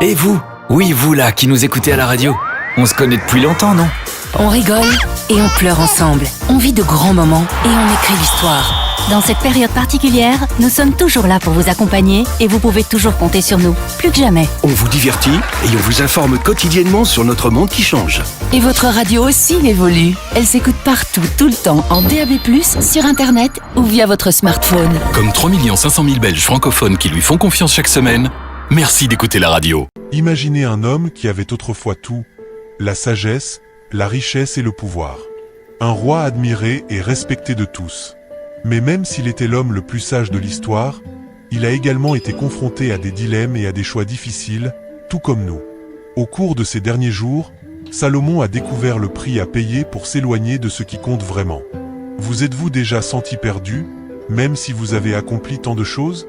Et vous? Oui, vous là, qui nous écoutez à la radio. On se connaît depuis longtemps, non? On rigole et on pleure ensemble. On vit de grands moments et on écrit l'histoire. Dans cette période particulière, nous sommes toujours là pour vous accompagner et vous pouvez toujours compter sur nous, plus que jamais. On vous divertit et on vous informe quotidiennement sur notre monde qui change. Et votre radio aussi évolue. Elle s'écoute partout, tout le temps, en DAB+, sur Internet ou via votre smartphone. Comme 3 500 000 Belges francophones qui lui font confiance chaque semaine, merci d'écouter la radio. Imaginez un homme qui avait autrefois tout, la sagesse, la richesse et le pouvoir. Un roi admiré et respecté de tous. Mais même s'il était l'homme le plus sage de l'histoire, il a également été confronté à des dilemmes et à des choix difficiles, tout comme nous. Au cours de ces derniers jours, Salomon a découvert le prix à payer pour s'éloigner de ce qui compte vraiment. Vous êtes-vous déjà senti perdu, même si vous avez accompli tant de choses?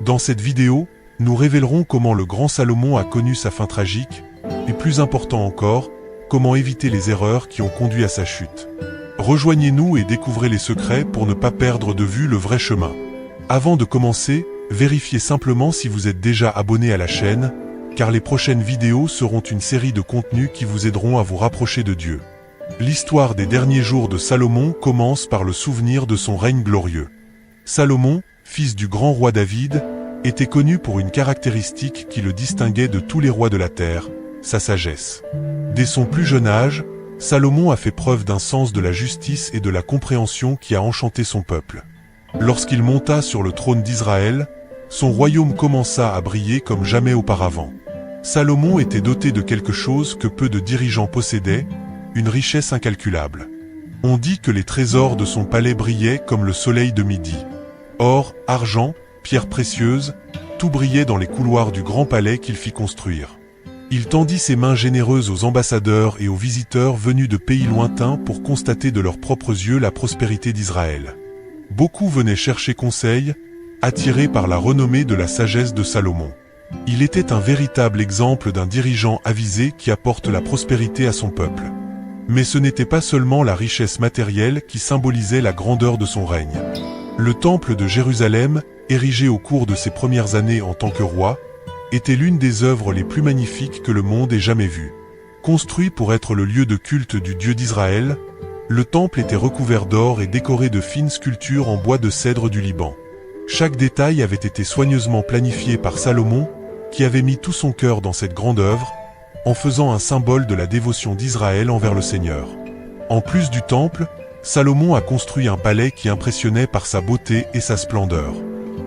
Dans cette vidéo, nous révélerons comment le grand Salomon a connu sa fin tragique, et plus important encore, comment éviter les erreurs qui ont conduit à sa chute. Rejoignez-nous et découvrez les secrets pour ne pas perdre de vue le vrai chemin. Avant de commencer, vérifiez simplement si vous êtes déjà abonné à la chaîne, car les prochaines vidéos seront une série de contenus qui vous aideront à vous rapprocher de Dieu. L'histoire des derniers jours de Salomon commence par le souvenir de son règne glorieux. Salomon, fils du grand roi David, était connu pour une caractéristique qui le distinguait de tous les rois de la terre, sa sagesse. Dès son plus jeune âge, Salomon a fait preuve d'un sens de la justice et de la compréhension qui a enchanté son peuple. Lorsqu'il monta sur le trône d'Israël, son royaume commença à briller comme jamais auparavant. Salomon était doté de quelque chose que peu de dirigeants possédaient, une richesse incalculable. On dit que les trésors de son palais brillaient comme le soleil de midi. Or, argent, pierres précieuses, tout brillait dans les couloirs du grand palais qu'il fit construire. Il tendit ses mains généreuses aux ambassadeurs et aux visiteurs venus de pays lointains pour constater de leurs propres yeux la prospérité d'Israël. Beaucoup venaient chercher conseil, attirés par la renommée de la sagesse de Salomon. Il était un véritable exemple d'un dirigeant avisé qui apporte la prospérité à son peuple. Mais ce n'était pas seulement la richesse matérielle qui symbolisait la grandeur de son règne. Le temple de Jérusalem, érigé au cours de ses premières années en tant que roi, était l'une des œuvres les plus magnifiques que le monde ait jamais vues. Construit pour être le lieu de culte du Dieu d'Israël, le temple était recouvert d'or et décoré de fines sculptures en bois de cèdre du Liban. Chaque détail avait été soigneusement planifié par Salomon, qui avait mis tout son cœur dans cette grande œuvre, en faisant un symbole de la dévotion d'Israël envers le Seigneur. En plus du temple, Salomon a construit un palais qui impressionnait par sa beauté et sa splendeur.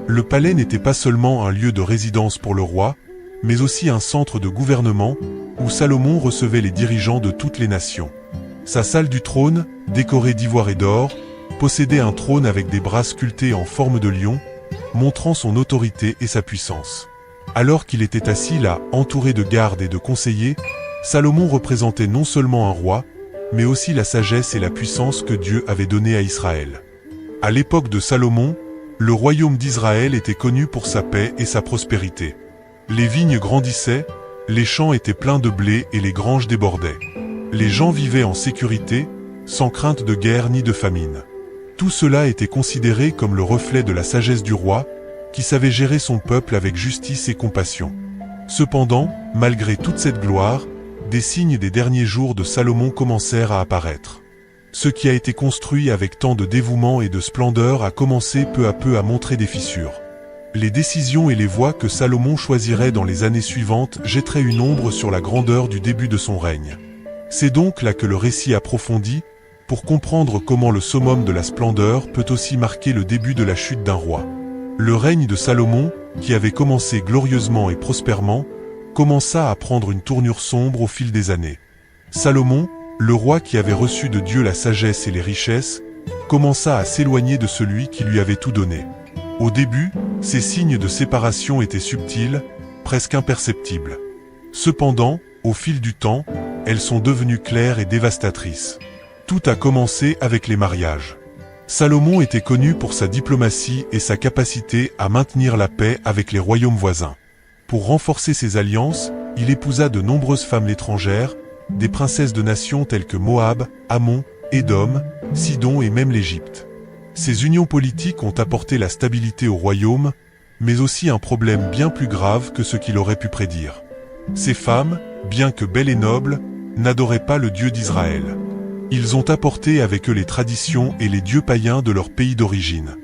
Le palais n'était pas seulement un lieu de résidence pour le roi, mais aussi un centre de gouvernement, où Salomon recevait les dirigeants de toutes les nations. Sa salle du trône, décorée d'ivoire et d'or, possédait un trône avec des bras sculptés en forme de lion, montrant son autorité et sa puissance. Alors qu'il était assis là, entouré de gardes et de conseillers, Salomon représentait non seulement un roi, mais aussi la sagesse et la puissance que Dieu avait donnée à Israël. À l'époque de Salomon, le royaume d'Israël était connu pour sa paix et sa prospérité. Les vignes grandissaient, les champs étaient pleins de blé et les granges débordaient. Les gens vivaient en sécurité, sans crainte de guerre ni de famine. Tout cela était considéré comme le reflet de la sagesse du roi, qui savait gérer son peuple avec justice et compassion. Cependant, malgré toute cette gloire, des signes des derniers jours de Salomon commencèrent à apparaître. Ce qui a été construit avec tant de dévouement et de splendeur a commencé peu à peu à montrer des fissures. Les décisions et les voies que Salomon choisirait dans les années suivantes jetteraient une ombre sur la grandeur du début de son règne. C'est donc là que le récit approfondit, pour comprendre comment le summum de la splendeur peut aussi marquer le début de la chute d'un roi. Le règne de Salomon, qui avait commencé glorieusement et prospèrement, commença à prendre une tournure sombre au fil des années. Salomon, le roi qui avait reçu de Dieu la sagesse et les richesses, commença à s'éloigner de celui qui lui avait tout donné. Au début, ces signes de séparation étaient subtils, presque imperceptibles. Cependant, au fil du temps, elles sont devenues claires et dévastatrices. Tout a commencé avec les mariages. Salomon était connu pour sa diplomatie et sa capacité à maintenir la paix avec les royaumes voisins. Pour renforcer ses alliances, il épousa de nombreuses femmes étrangères, des princesses de nations telles que Moab, Ammon, Édom, Sidon et même l'Égypte. Ces unions politiques ont apporté la stabilité au royaume, mais aussi un problème bien plus grave que ce qu'il aurait pu prédire. Ces femmes, bien que belles et nobles, n'adoraient pas le Dieu d'Israël. Ils ont apporté avec eux les traditions et les dieux païens de leur pays d'origine.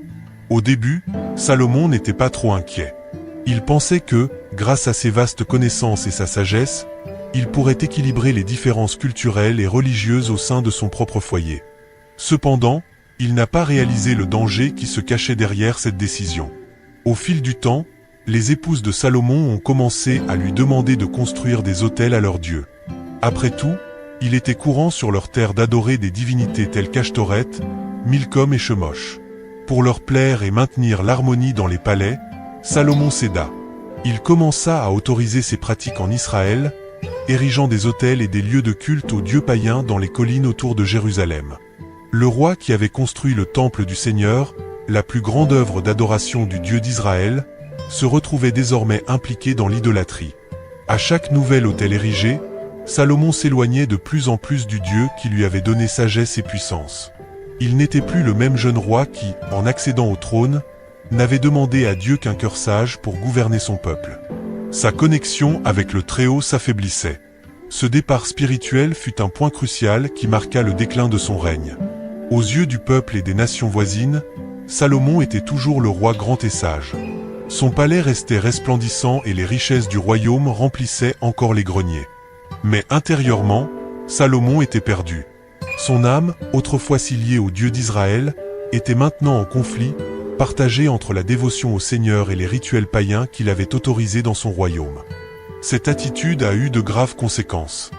Au début, Salomon n'était pas trop inquiet. Il pensait que, grâce à ses vastes connaissances et sa sagesse, il pourrait équilibrer les différences culturelles et religieuses au sein de son propre foyer. Cependant, il n'a pas réalisé le danger qui se cachait derrière cette décision. Au fil du temps, les épouses de Salomon ont commencé à lui demander de construire des autels à leurs dieux. Après tout, il était courant sur leur terre d'adorer des divinités telles qu'Ashtoreth, Milcom et Chemosh. Pour leur plaire et maintenir l'harmonie dans les palais, Salomon céda. Il commença à autoriser ces pratiques en Israël, érigeant des autels et des lieux de culte aux dieux païens dans les collines autour de Jérusalem. Le roi qui avait construit le temple du Seigneur, la plus grande œuvre d'adoration du Dieu d'Israël, se retrouvait désormais impliqué dans l'idolâtrie. À chaque nouvel autel érigé, Salomon s'éloignait de plus en plus du Dieu qui lui avait donné sagesse et puissance. Il n'était plus le même jeune roi qui, en accédant au trône, n'avait demandé à Dieu qu'un cœur sage pour gouverner son peuple. Sa connexion avec le Très-Haut s'affaiblissait. Ce départ spirituel fut un point crucial qui marqua le déclin de son règne. Aux yeux du peuple et des nations voisines, Salomon était toujours le roi grand et sage. Son palais restait resplendissant et les richesses du royaume remplissaient encore les greniers. Mais intérieurement, Salomon était perdu. Son âme, autrefois si liée au Dieu d'Israël, était maintenant en conflit, partagée entre la dévotion au Seigneur et les rituels païens qu'il avait autorisés dans son royaume. Cette attitude a eu de graves conséquences.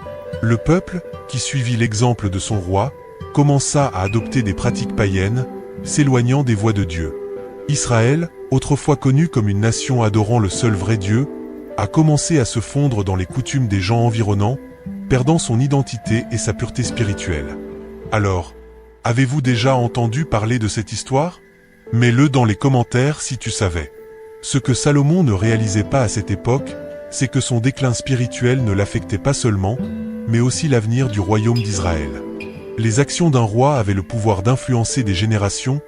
Le peuple, qui suivit l'exemple de son roi, commença à adopter des pratiques païennes, s'éloignant des voies de Dieu. Israël, autrefois connu comme une nation adorant le seul vrai Dieu, a commencé à se fondre dans les coutumes des gens environnants, perdant son identité et sa pureté spirituelle. Alors, avez-vous déjà entendu parler de cette histoire? Mets-le dans les commentaires si tu savais. Ce que Salomon ne réalisait pas à cette époque, c'est que son déclin spirituel ne l'affectait pas seulement, mais aussi l'avenir du royaume d'Israël. Les actions d'un roi avaient le pouvoir d'influencer des générations,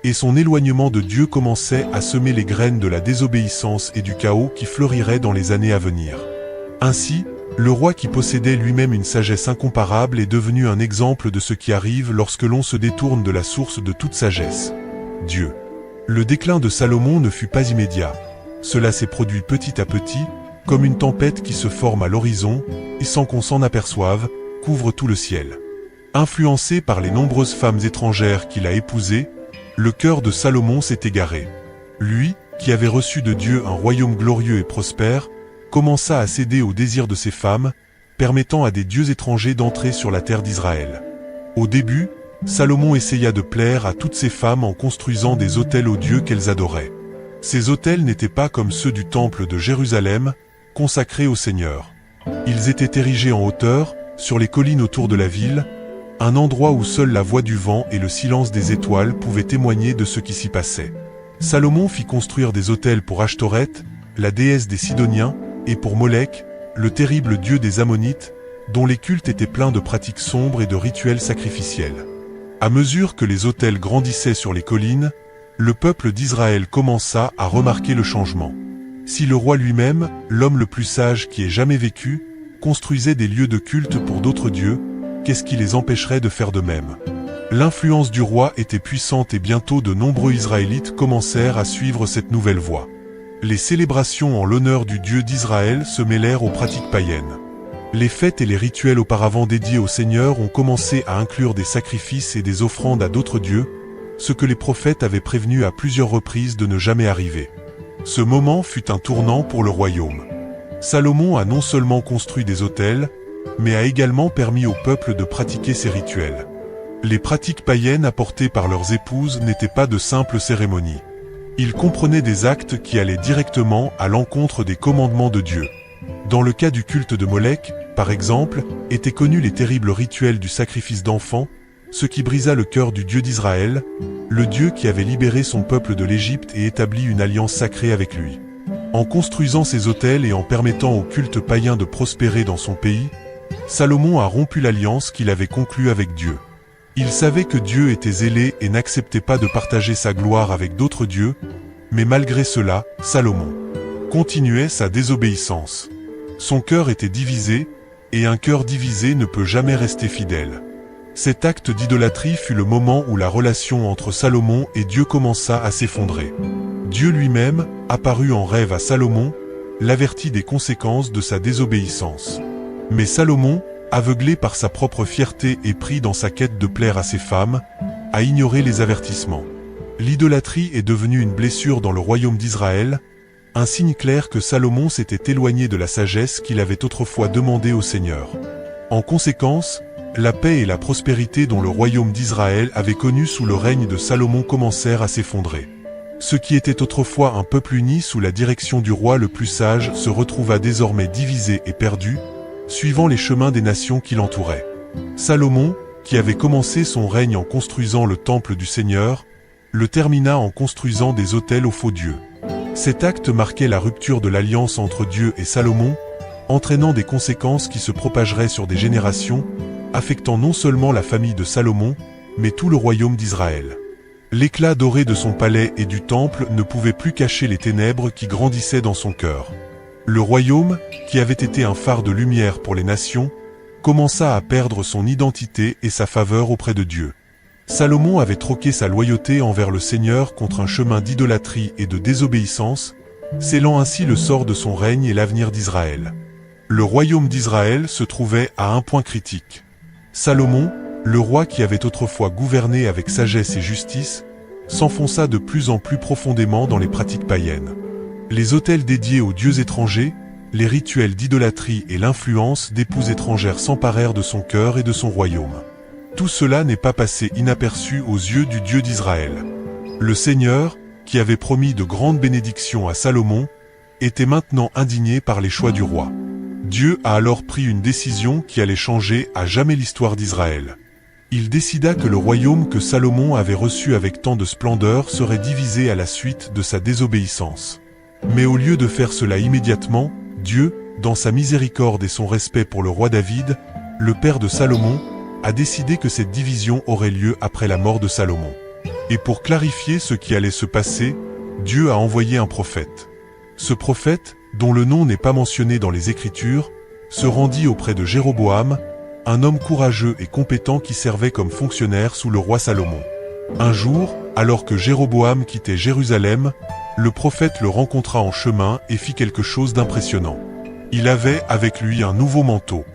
et son éloignement de Dieu commençait à semer les graines de la désobéissance et du chaos qui fleuriraient dans les années à venir. Ainsi, le roi qui possédait lui-même une sagesse incomparable est devenu un exemple de ce qui arrive lorsque l'on se détourne de la source de toute sagesse, Dieu. Le déclin de Salomon ne fut pas immédiat. Cela s'est produit petit à petit, comme une tempête qui se forme à l'horizon, et sans qu'on s'en aperçoive, couvre tout le ciel. Influencé par les nombreuses femmes étrangères qu'il a épousées, le cœur de Salomon s'est égaré. Lui, qui avait reçu de Dieu un royaume glorieux et prospère, commença à céder aux désirs de ses femmes, permettant à des dieux étrangers d'entrer sur la terre d'Israël. Au début, Salomon essaya de plaire à toutes ces femmes en construisant des autels aux dieux qu'elles adoraient. Ces autels n'étaient pas comme ceux du temple de Jérusalem, consacrés au Seigneur. Ils étaient érigés en hauteur, sur les collines autour de la ville, un endroit où seule la voix du vent et le silence des étoiles pouvaient témoigner de ce qui s'y passait. Salomon fit construire des autels pour Ashtoreth, la déesse des Sidoniens, et pour Molech, le terrible dieu des Ammonites, dont les cultes étaient pleins de pratiques sombres et de rituels sacrificiels. À mesure que les autels grandissaient sur les collines, le peuple d'Israël commença à remarquer le changement. Si le roi lui-même, l'homme le plus sage qui ait jamais vécu, construisait des lieux de culte pour d'autres dieux, qu'est-ce qui les empêcherait de faire de même? L'influence du roi était puissante et bientôt de nombreux Israélites commencèrent à suivre cette nouvelle voie. Les célébrations en l'honneur du Dieu d'Israël se mêlèrent aux pratiques païennes. Les fêtes et les rituels auparavant dédiés au Seigneur ont commencé à inclure des sacrifices et des offrandes à d'autres dieux, ce que les prophètes avaient prévenu à plusieurs reprises de ne jamais arriver. Ce moment fut un tournant pour le royaume. Salomon a non seulement construit des autels, mais a également permis au peuple de pratiquer ces rituels. Les pratiques païennes apportées par leurs épouses n'étaient pas de simples cérémonies. Ils comprenaient des actes qui allaient directement à l'encontre des commandements de Dieu. Dans le cas du culte de Molech, par exemple, étaient connus les terribles rituels du sacrifice d'enfants, ce qui brisa le cœur du Dieu d'Israël, le Dieu qui avait libéré son peuple de l'Égypte et établi une alliance sacrée avec lui. En construisant ces autels et en permettant au culte païen de prospérer dans son pays, Salomon a rompu l'alliance qu'il avait conclue avec Dieu. Il savait que Dieu était zélé et n'acceptait pas de partager sa gloire avec d'autres dieux, mais malgré cela, Salomon continuait sa désobéissance. Son cœur était divisé, et un cœur divisé ne peut jamais rester fidèle. Cet acte d'idolâtrie fut le moment où la relation entre Salomon et Dieu commença à s'effondrer. Dieu lui-même, apparut en rêve à Salomon, l'avertit des conséquences de sa désobéissance. Mais Salomon, aveuglé par sa propre fierté et pris dans sa quête de plaire à ses femmes, a ignoré les avertissements. L'idolâtrie est devenue une blessure dans le royaume d'Israël, un signe clair que Salomon s'était éloigné de la sagesse qu'il avait autrefois demandée au Seigneur. En conséquence, la paix et la prospérité dont le royaume d'Israël avait connu sous le règne de Salomon commencèrent à s'effondrer. Ce qui était autrefois un peuple uni sous la direction du roi le plus sage se retrouva désormais divisé et perdu, suivant les chemins des nations qui l'entouraient. Salomon, qui avait commencé son règne en construisant le temple du Seigneur, le termina en construisant des autels aux faux dieux. Cet acte marquait la rupture de l'alliance entre Dieu et Salomon, entraînant des conséquences qui se propageraient sur des générations, affectant non seulement la famille de Salomon, mais tout le royaume d'Israël. L'éclat doré de son palais et du temple ne pouvait plus cacher les ténèbres qui grandissaient dans son cœur. Le royaume, qui avait été un phare de lumière pour les nations, commença à perdre son identité et sa faveur auprès de Dieu. Salomon avait troqué sa loyauté envers le Seigneur contre un chemin d'idolâtrie et de désobéissance, scellant ainsi le sort de son règne et l'avenir d'Israël. Le royaume d'Israël se trouvait à un point critique. Salomon, le roi qui avait autrefois gouverné avec sagesse et justice, s'enfonça de plus en plus profondément dans les pratiques païennes. Les autels dédiés aux dieux étrangers, les rituels d'idolâtrie et l'influence d'épouses étrangères s'emparèrent de son cœur et de son royaume. Tout cela n'est pas passé inaperçu aux yeux du Dieu d'Israël. Le Seigneur, qui avait promis de grandes bénédictions à Salomon, était maintenant indigné par les choix du roi. Dieu a alors pris une décision qui allait changer à jamais l'histoire d'Israël. Il décida que le royaume que Salomon avait reçu avec tant de splendeur serait divisé à la suite de sa désobéissance. Mais au lieu de faire cela immédiatement, Dieu, dans sa miséricorde et son respect pour le roi David, le père de Salomon, a décidé que cette division aurait lieu après la mort de Salomon. Et pour clarifier ce qui allait se passer, Dieu a envoyé un prophète. Ce prophète, dont le nom n'est pas mentionné dans les Écritures, se rendit auprès de Jéroboam, un homme courageux et compétent qui servait comme fonctionnaire sous le roi Salomon. Un jour, alors que Jéroboam quittait Jérusalem, le prophète le rencontra en chemin et fit quelque chose d'impressionnant. Il avait avec lui un nouveau manteau.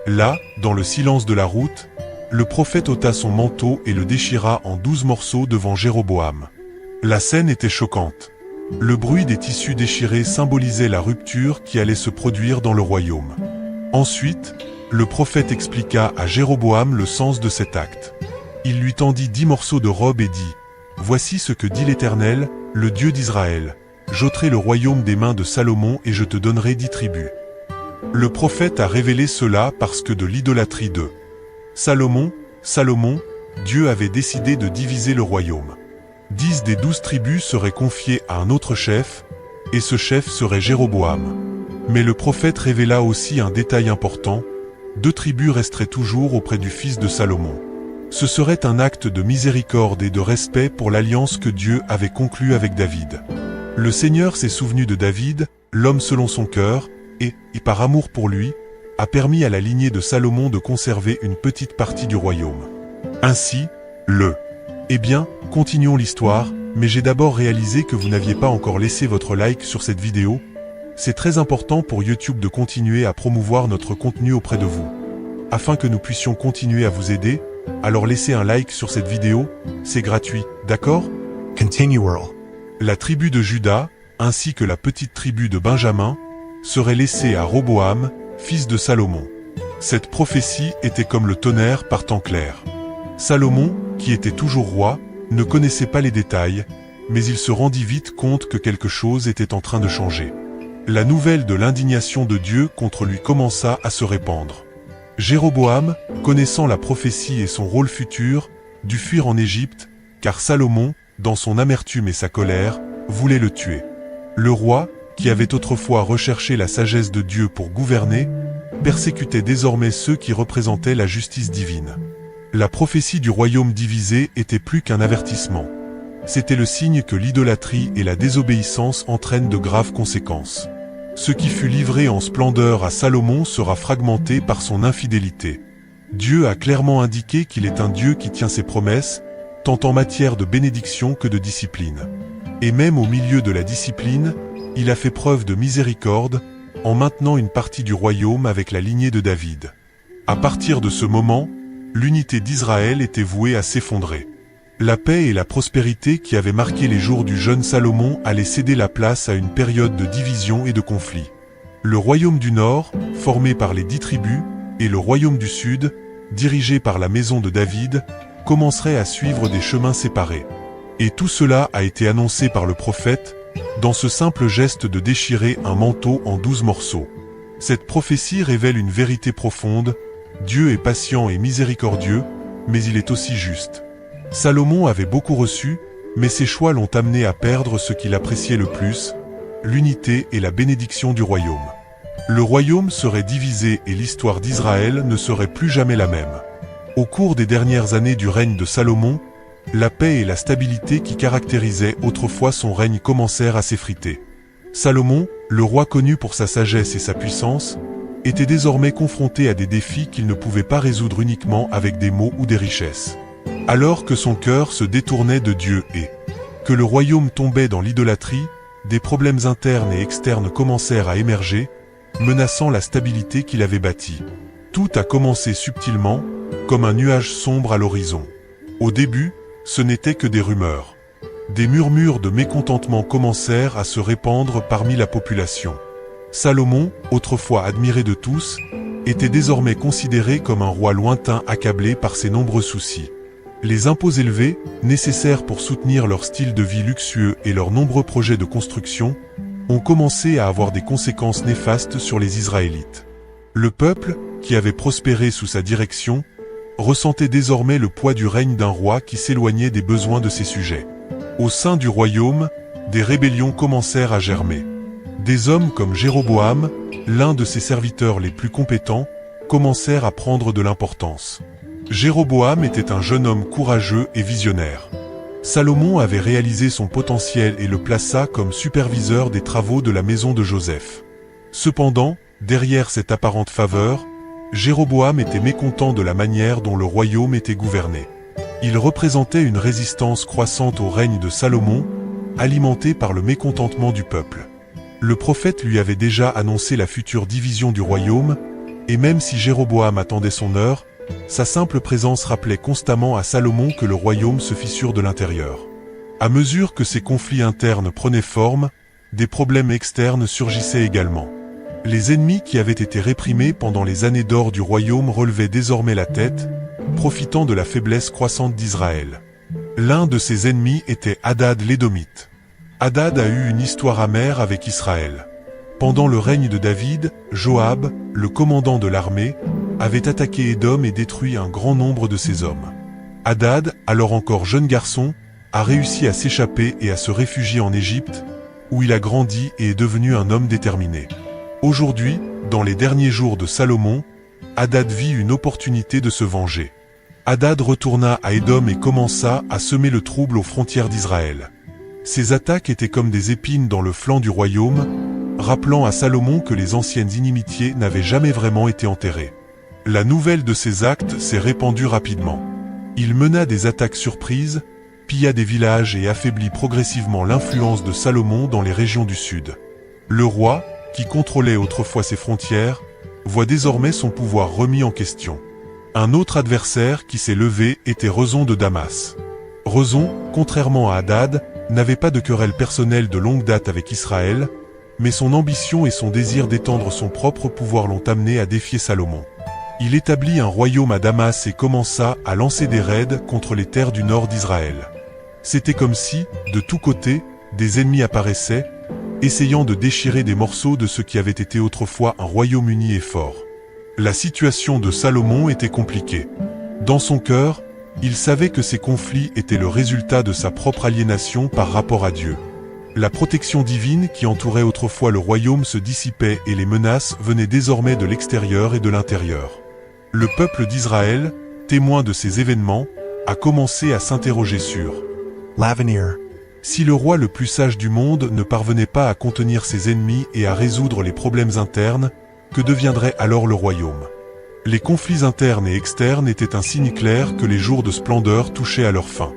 Là, dans le silence de la route, le prophète ôta son manteau et le déchira en 12 morceaux devant Jéroboam. La scène était choquante. Le bruit des tissus déchirés symbolisait la rupture qui allait se produire dans le royaume. Ensuite, le prophète expliqua à Jéroboam le sens de cet acte. Il lui tendit 10 morceaux de robe et dit « Voici ce que dit l'Éternel, le Dieu d'Israël. J'ôterai le royaume des mains de Salomon et je te donnerai 10 tribus. » Le prophète a révélé cela parce que de l'idolâtrie de Salomon, Dieu avait décidé de diviser le royaume. 10 des 12 tribus seraient confiées à un autre chef, et ce chef serait Jéroboam. Mais le prophète révéla aussi un détail important, 2 tribus resteraient toujours auprès du fils de Salomon. Ce serait un acte de miséricorde et de respect pour l'alliance que Dieu avait conclue avec David. Le Seigneur s'est souvenu de David, l'homme selon son cœur, et, par amour pour lui, a permis à la lignée de Salomon de conserver une petite partie du royaume. Ainsi, Eh bien, continuons l'histoire, mais j'ai d'abord réalisé que vous n'aviez pas encore laissé votre like sur cette vidéo. C'est très important pour YouTube de continuer à promouvoir notre contenu auprès de vous. Afin que nous puissions continuer à vous aider, alors laissez un like sur cette vidéo, c'est gratuit, d'accord? Continue, Earl. La tribu de Juda, ainsi que la petite tribu de Benjamin, seraient laissées à Roboam, fils de Salomon. Cette prophétie était comme le tonnerre par temps clair. Salomon, qui était toujours roi, ne connaissait pas les détails, mais il se rendit vite compte que quelque chose était en train de changer. La nouvelle de l'indignation de Dieu contre lui commença à se répandre. Jéroboam, connaissant la prophétie et son rôle futur, dut fuir en Égypte, car Salomon, dans son amertume et sa colère, voulait le tuer. Le roi, qui avait autrefois recherché la sagesse de Dieu pour gouverner, persécutait désormais ceux qui représentaient la justice divine. La prophétie du royaume divisé était plus qu'un avertissement. C'était le signe que l'idolâtrie et la désobéissance entraînent de graves conséquences. Ce qui fut livré en splendeur à Salomon sera fragmenté par son infidélité. Dieu a clairement indiqué qu'il est un Dieu qui tient ses promesses, tant en matière de bénédiction que de discipline. Et même au milieu de la discipline, il a fait preuve de miséricorde, en maintenant une partie du royaume avec la lignée de David. À partir de ce moment, l'unité d'Israël était vouée à s'effondrer. La paix et la prospérité qui avaient marqué les jours du jeune Salomon allaient céder la place à une période de division et de conflit. Le royaume du Nord, formé par les 10 tribus, et le royaume du Sud, dirigé par la maison de David, commencerait à suivre des chemins séparés. Et tout cela a été annoncé par le prophète, dans ce simple geste de déchirer un manteau en 12 morceaux. Cette prophétie révèle une vérité profonde: Dieu est patient et miséricordieux, mais il est aussi juste. Salomon avait beaucoup reçu, mais ses choix l'ont amené à perdre ce qu'il appréciait le plus, l'unité et la bénédiction du royaume. Le royaume serait divisé et l'histoire d'Israël ne serait plus jamais la même. Au cours des dernières années du règne de Salomon, la paix et la stabilité qui caractérisaient autrefois son règne commencèrent à s'effriter. Salomon, le roi connu pour sa sagesse et sa puissance, était désormais confronté à des défis qu'il ne pouvait pas résoudre uniquement avec des mots ou des richesses. Alors que son cœur se détournait de Dieu et que le royaume tombait dans l'idolâtrie, des problèmes internes et externes commencèrent à émerger, menaçant la stabilité qu'il avait bâtie. Tout a commencé subtilement, comme un nuage sombre à l'horizon. Au début, ce n'était que des rumeurs. Des murmures de mécontentement commencèrent à se répandre parmi la population. Salomon, autrefois admiré de tous, était désormais considéré comme un roi lointain accablé par ses nombreux soucis. Les impôts élevés, nécessaires pour soutenir leur style de vie luxueux et leurs nombreux projets de construction, ont commencé à avoir des conséquences néfastes sur les Israélites. Le peuple, qui avait prospéré sous sa direction, ressentait désormais le poids du règne d'un roi qui s'éloignait des besoins de ses sujets. Au sein du royaume, des rébellions commencèrent à germer. Des hommes comme Jéroboam, l'un de ses serviteurs les plus compétents, commencèrent à prendre de l'importance. Jéroboam était un jeune homme courageux et visionnaire. Salomon avait réalisé son potentiel et le plaça comme superviseur des travaux de la maison de Joseph. Cependant, derrière cette apparente faveur, Jéroboam était mécontent de la manière dont le royaume était gouverné. Il représentait une résistance croissante au règne de Salomon, alimentée par le mécontentement du peuple. Le prophète lui avait déjà annoncé la future division du royaume, et même si Jéroboam attendait son heure, sa simple présence rappelait constamment à Salomon que le royaume se fissure de l'intérieur. À mesure que ces conflits internes prenaient forme, des problèmes externes surgissaient également. Les ennemis qui avaient été réprimés pendant les années d'or du royaume relevaient désormais la tête, profitant de la faiblesse croissante d'Israël. L'un de ces ennemis était Hadad l'Édomite. Hadad a eu une histoire amère avec Israël. Pendant le règne de David, Joab, le commandant de l'armée, avait attaqué Édom et détruit un grand nombre de ses hommes. Hadad, alors encore jeune garçon, a réussi à s'échapper et à se réfugier en Égypte, où il a grandi et est devenu un homme déterminé. Aujourd'hui, dans les derniers jours de Salomon, Hadad vit une opportunité de se venger. Hadad retourna à Édom et commença à semer le trouble aux frontières d'Israël. Ces attaques étaient comme des épines dans le flanc du royaume, rappelant à Salomon que les anciennes inimitiés n'avaient jamais vraiment été enterrées. La nouvelle de ces actes s'est répandue rapidement. Il mena des attaques surprises, pilla des villages et affaiblit progressivement l'influence de Salomon dans les régions du sud. Le roi, qui contrôlait autrefois ses frontières, voit désormais son pouvoir remis en question. Un autre adversaire qui s'est levé était Rezon de Damas. Rezon, contrairement à Hadad, n'avait pas de querelle personnelle de longue date avec Israël, mais son ambition et son désir d'étendre son propre pouvoir l'ont amené à défier Salomon. Il établit un royaume à Damas et commença à lancer des raids contre les terres du nord d'Israël. C'était comme si, de tous côtés, des ennemis apparaissaient, essayant de déchirer des morceaux de ce qui avait été autrefois un royaume uni et fort. La situation de Salomon était compliquée. Dans son cœur, il savait que ces conflits étaient le résultat de sa propre aliénation par rapport à Dieu. La protection divine qui entourait autrefois le royaume se dissipait et les menaces venaient désormais de l'extérieur et de l'intérieur. Le peuple d'Israël, témoin de ces événements, a commencé à s'interroger sur l'avenir. Si le roi le plus sage du monde ne parvenait pas à contenir ses ennemis et à résoudre les problèmes internes, que deviendrait alors le royaume? Les conflits internes et externes étaient un signe clair que les jours de splendeur touchaient à leur fin.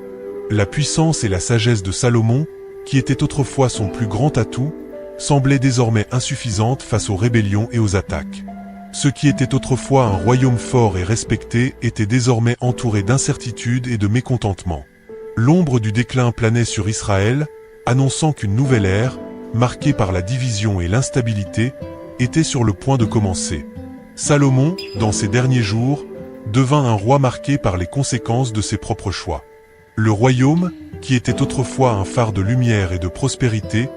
La puissance et la sagesse de Salomon, qui était autrefois son plus grand atout, semblaient désormais insuffisantes face aux rébellions et aux attaques. Ce qui était autrefois un royaume fort et respecté était désormais entouré d'incertitudes et de mécontentement. L'ombre du déclin planait sur Israël, annonçant qu'une nouvelle ère, marquée par la division et l'instabilité, était sur le point de commencer. Salomon, dans ses derniers jours, devint un roi marqué par les conséquences de ses propres choix. Le royaume, qui était autrefois un phare de lumière et de prospérité,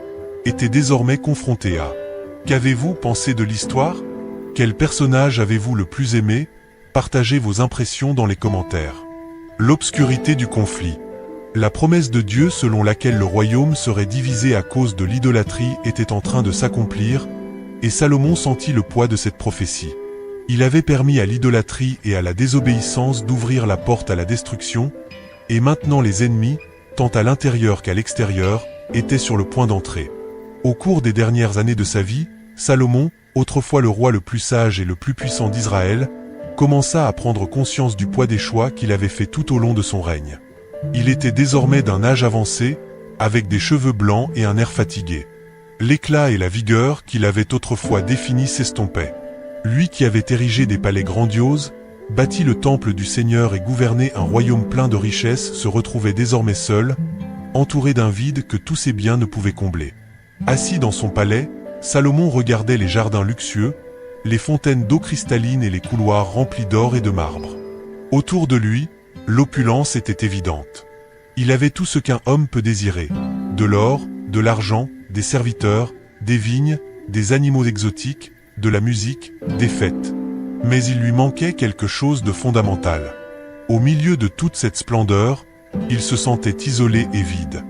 était désormais confronté à « Qu'avez-vous pensé de l'histoire ? Quel personnage avez-vous le plus aimé ? Partagez vos impressions dans les commentaires. » L'obscurité du conflit. La promesse de Dieu selon laquelle le royaume serait divisé à cause de l'idolâtrie était en train de s'accomplir, et Salomon sentit le poids de cette prophétie. Il avait permis à l'idolâtrie et à la désobéissance d'ouvrir la porte à la destruction, et maintenant les ennemis, tant à l'intérieur qu'à l'extérieur, étaient sur le point d'entrer. Au cours des dernières années de sa vie, Salomon, autrefois le roi le plus sage et le plus puissant d'Israël, commença à prendre conscience du poids des choix qu'il avait fait tout au long de son règne. Il était désormais d'un âge avancé, avec des cheveux blancs et un air fatigué. L'éclat et la vigueur qu'il avait autrefois définis s'estompaient. Lui qui avait érigé des palais grandioses, bâti le temple du Seigneur et gouverné un royaume plein de richesses se retrouvait désormais seul, entouré d'un vide que tous ses biens ne pouvaient combler. Assis dans son palais, Salomon regardait les jardins luxueux, les fontaines d'eau cristalline et les couloirs remplis d'or et de marbre. Autour de lui, l'opulence était évidente. Il avait tout ce qu'un homme peut désirer. De l'or, de l'argent, des serviteurs, des vignes, des animaux exotiques, de la musique, des fêtes. Mais il lui manquait quelque chose de fondamental. Au milieu de toute cette splendeur, il se sentait isolé et vide.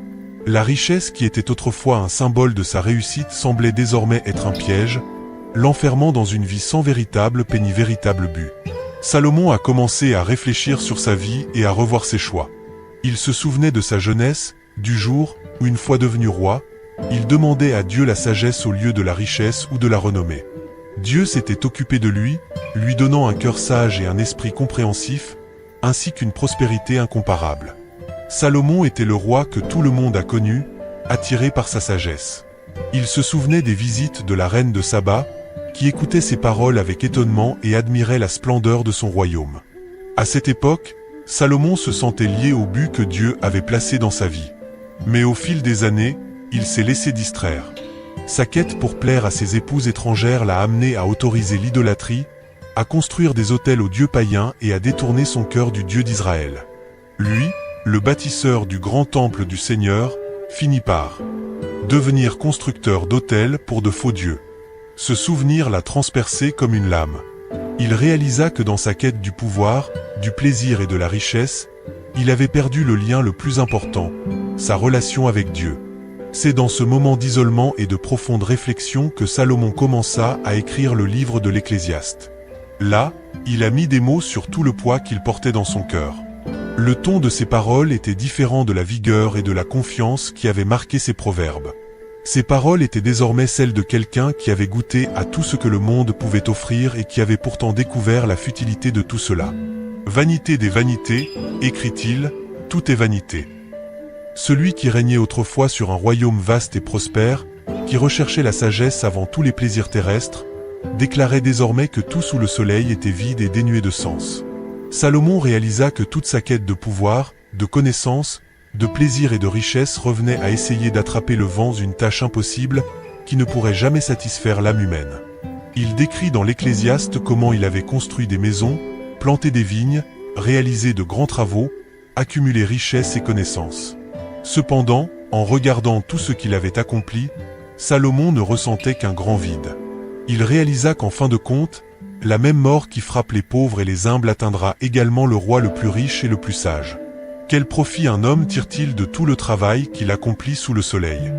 La richesse qui était autrefois un symbole de sa réussite semblait désormais être un piège, l'enfermant dans une vie sans véritable paix ni véritable but. Salomon a commencé à réfléchir sur sa vie et à revoir ses choix. Il se souvenait de sa jeunesse, du jour où, une fois devenu roi, il demandait à Dieu la sagesse au lieu de la richesse ou de la renommée. Dieu s'était occupé de lui, lui donnant un cœur sage et un esprit compréhensif, ainsi qu'une prospérité incomparable. Salomon était le roi que tout le monde a connu, attiré par sa sagesse. Il se souvenait des visites de la reine de Saba, qui écoutait ses paroles avec étonnement et admirait la splendeur de son royaume. À cette époque, Salomon se sentait lié au but que Dieu avait placé dans sa vie. Mais au fil des années, il s'est laissé distraire. Sa quête pour plaire à ses épouses étrangères l'a amené à autoriser l'idolâtrie, à construire des autels aux dieux païens et à détourner son cœur du Dieu d'Israël. Lui, le bâtisseur du grand temple du Seigneur, finit par devenir constructeur d'autels pour de faux dieux. Ce souvenir l'a transpercé comme une lame. Il réalisa que dans sa quête du pouvoir, du plaisir et de la richesse, il avait perdu le lien le plus important, sa relation avec Dieu. C'est dans ce moment d'isolement et de profonde réflexion que Salomon commença à écrire le livre de l'Ecclésiaste. Là, il a mis des mots sur tout le poids qu'il portait dans son cœur. Le ton de ses paroles était différent de la vigueur et de la confiance qui avaient marqué ses proverbes. Ses paroles étaient désormais celles de quelqu'un qui avait goûté à tout ce que le monde pouvait offrir et qui avait pourtant découvert la futilité de tout cela. « Vanité des vanités, écrit-il, tout est vanité. » Celui qui régnait autrefois sur un royaume vaste et prospère, qui recherchait la sagesse avant tous les plaisirs terrestres, déclarait désormais que tout sous le soleil était vide et dénué de sens. Salomon réalisa que toute sa quête de pouvoir, de connaissance, de plaisir et de richesse revenait à essayer d'attraper le vent, une tâche impossible qui ne pourrait jamais satisfaire l'âme humaine. Il décrit dans l'Ecclésiaste comment il avait construit des maisons, planté des vignes, réalisé de grands travaux, accumulé richesse et connaissances. Cependant, en regardant tout ce qu'il avait accompli, Salomon ne ressentait qu'un grand vide. Il réalisa qu'en fin de compte, la même mort qui frappe les pauvres et les humbles atteindra également le roi le plus riche et le plus sage. Quel profit un homme tire-t-il de tout le travail qu'il accomplit sous le soleil?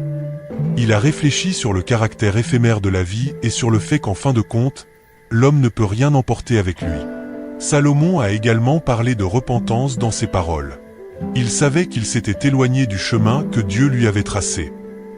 Il a réfléchi sur le caractère éphémère de la vie et sur le fait qu'en fin de compte, l'homme ne peut rien emporter avec lui. Salomon a également parlé de repentance dans ses paroles. Il savait qu'il s'était éloigné du chemin que Dieu lui avait tracé.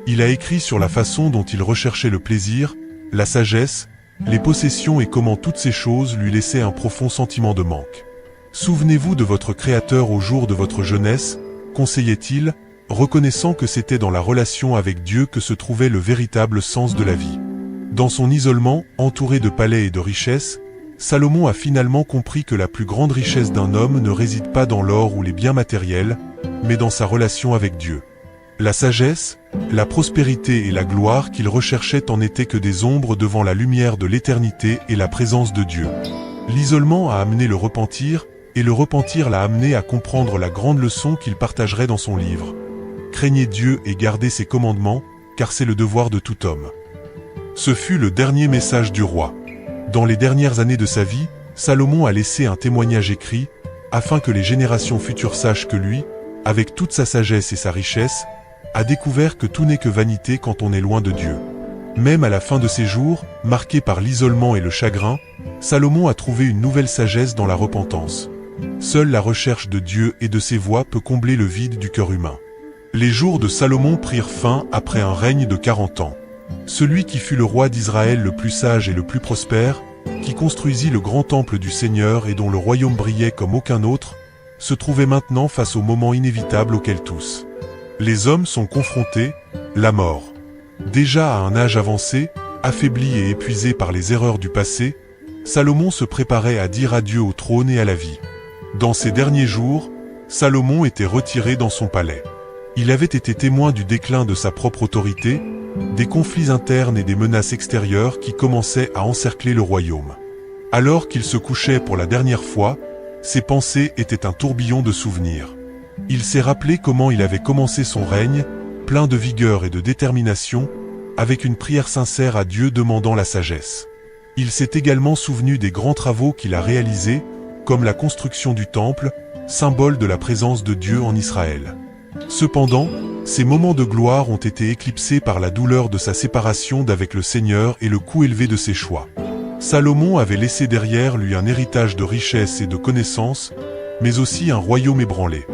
Il a écrit sur la façon dont il recherchait le plaisir, la sagesse, les possessions et comment toutes ces choses lui laissaient un profond sentiment de manque. Souvenez-vous de votre Créateur au jour de votre jeunesse, conseillait-il, reconnaissant que c'était dans la relation avec Dieu que se trouvait le véritable sens de la vie. Dans son isolement, entouré de palais et de richesses, Salomon a finalement compris que la plus grande richesse d'un homme ne réside pas dans l'or ou les biens matériels, mais dans sa relation avec Dieu. La sagesse, la prospérité et la gloire qu'il recherchait en étaient que des ombres devant la lumière de l'éternité et la présence de Dieu. L'isolement a amené le repentir, et le repentir l'a amené à comprendre la grande leçon qu'il partagerait dans son livre. Craignez Dieu et gardez ses commandements, car c'est le devoir de tout homme. Ce fut le dernier message du roi. Dans les dernières années de sa vie, Salomon a laissé un témoignage écrit, afin que les générations futures sachent que lui, avec toute sa sagesse et sa richesse, a découvert que tout n'est que vanité quand on est loin de Dieu. Même à la fin de ses jours, marqué par l'isolement et le chagrin, Salomon a trouvé une nouvelle sagesse dans la repentance. Seule la recherche de Dieu et de ses voies peut combler le vide du cœur humain. Les jours de Salomon prirent fin après un règne de 40 ans. Celui qui fut le roi d'Israël le plus sage et le plus prospère, qui construisit le grand temple du Seigneur et dont le royaume brillait comme aucun autre, se trouvait maintenant face au moment inévitable auquel tous les hommes sont confrontés, la mort. Déjà à un âge avancé, affaibli et épuisé par les erreurs du passé, Salomon se préparait à dire adieu au trône et à la vie. Dans ces derniers jours, Salomon était retiré dans son palais. Il avait été témoin du déclin de sa propre autorité, des conflits internes et des menaces extérieures qui commençaient à encercler le royaume. Alors qu'il se couchait pour la dernière fois, ses pensées étaient un tourbillon de souvenirs. Il s'est rappelé comment il avait commencé son règne, plein de vigueur et de détermination, avec une prière sincère à Dieu demandant la sagesse. Il s'est également souvenu des grands travaux qu'il a réalisés, comme la construction du temple, symbole de la présence de Dieu en Israël. Cependant, ces moments de gloire ont été éclipsés par la douleur de sa séparation d'avec le Seigneur et le coût élevé de ses choix. Salomon avait laissé derrière lui un héritage de richesse et de connaissances, mais aussi un royaume ébranlé.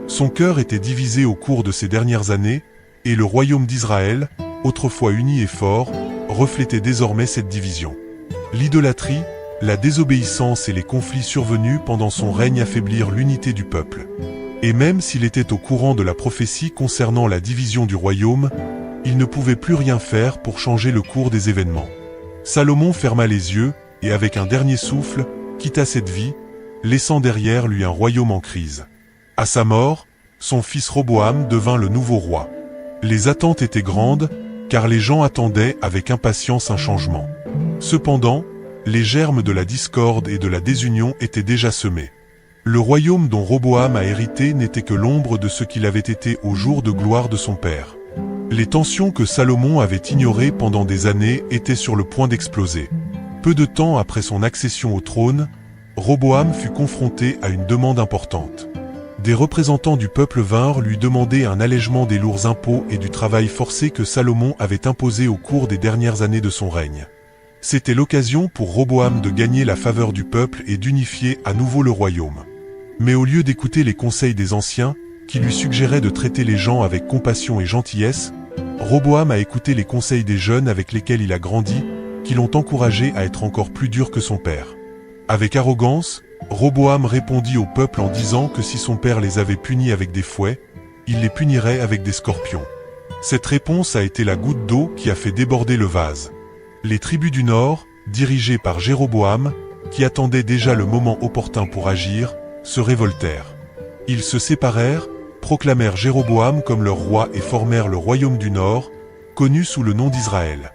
Son cœur était divisé au cours de ces dernières années, et le royaume d'Israël, autrefois uni et fort, reflétait désormais cette division. L'idolâtrie, la désobéissance et les conflits survenus pendant son règne affaiblirent l'unité du peuple. Et même s'il était au courant de la prophétie concernant la division du royaume, il ne pouvait plus rien faire pour changer le cours des événements. Salomon ferma les yeux, et avec un dernier souffle, quitta cette vie, laissant derrière lui un royaume en crise. À sa mort, son fils Roboam devint le nouveau roi. Les attentes étaient grandes, car les gens attendaient avec impatience un changement. Cependant, les germes de la discorde et de la désunion étaient déjà semés. Le royaume dont Roboam a hérité n'était que l'ombre de ce qu'il avait été au jour de gloire de son père. Les tensions que Salomon avait ignorées pendant des années étaient sur le point d'exploser. Peu de temps après son accession au trône, Roboam fut confronté à une demande importante. Des représentants du peuple vinrent lui demander un allègement des lourds impôts et du travail forcé que Salomon avait imposé au cours des dernières années de son règne. C'était l'occasion pour Roboam de gagner la faveur du peuple et d'unifier à nouveau le royaume. Mais au lieu d'écouter les conseils des anciens, qui lui suggéraient de traiter les gens avec compassion et gentillesse, Roboam a écouté les conseils des jeunes avec lesquels il a grandi, qui l'ont encouragé à être encore plus dur que son père. Avec arrogance, Roboam répondit au peuple en disant que si son père les avait punis avec des fouets, il les punirait avec des scorpions. Cette réponse a été la goutte d'eau qui a fait déborder le vase. Les tribus du Nord, dirigées par Jéroboam, qui attendaient déjà le moment opportun pour agir, se révoltèrent. Ils se séparèrent, proclamèrent Jéroboam comme leur roi et formèrent le royaume du Nord, connu sous le nom d'Israël.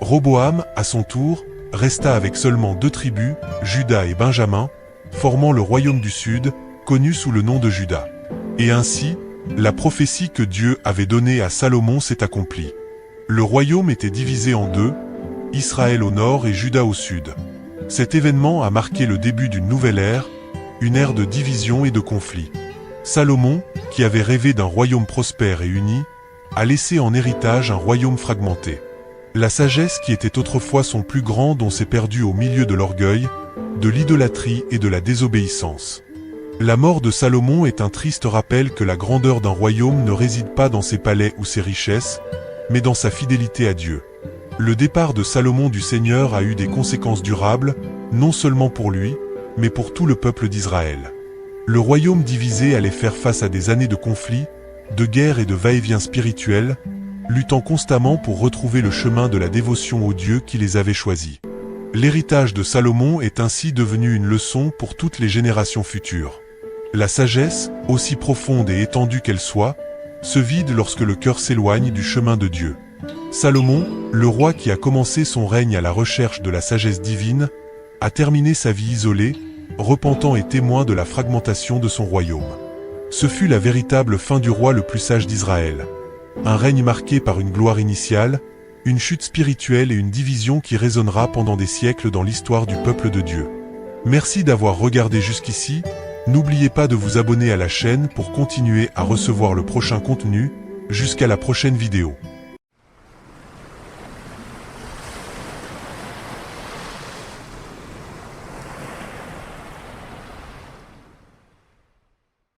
Roboam, à son tour, resta avec seulement 2 tribus, Juda et Benjamin, formant le royaume du Sud, connu sous le nom de Juda. Et ainsi, la prophétie que Dieu avait donnée à Salomon s'est accomplie. Le royaume était divisé en 2, Israël au nord et Juda au sud. Cet événement a marqué le début d'une nouvelle ère, une ère de division et de conflit. Salomon, qui avait rêvé d'un royaume prospère et uni, a laissé en héritage un royaume fragmenté. La sagesse qui était autrefois son plus grand don s'est perdue au milieu de l'orgueil, de l'idolâtrie et de la désobéissance. La mort de Salomon est un triste rappel que la grandeur d'un royaume ne réside pas dans ses palais ou ses richesses, mais dans sa fidélité à Dieu. Le départ de Salomon du Seigneur a eu des conséquences durables, non seulement pour lui, mais pour tout le peuple d'Israël. Le royaume divisé allait faire face à des années de conflits, de guerres et de va-et-vient spirituels, luttant constamment pour retrouver le chemin de la dévotion au Dieu qui les avait choisis. L'héritage de Salomon est ainsi devenu une leçon pour toutes les générations futures. La sagesse, aussi profonde et étendue qu'elle soit, se vide lorsque le cœur s'éloigne du chemin de Dieu. Salomon, le roi qui a commencé son règne à la recherche de la sagesse divine, a terminé sa vie isolé, repentant et témoin de la fragmentation de son royaume. Ce fut la véritable fin du roi le plus sage d'Israël. Un règne marqué par une gloire initiale, une chute spirituelle et une division qui résonnera pendant des siècles dans l'histoire du peuple de Dieu. Merci d'avoir regardé jusqu'ici. N'oubliez pas de vous abonner à la chaîne pour continuer à recevoir le prochain contenu. Jusqu'à la prochaine vidéo.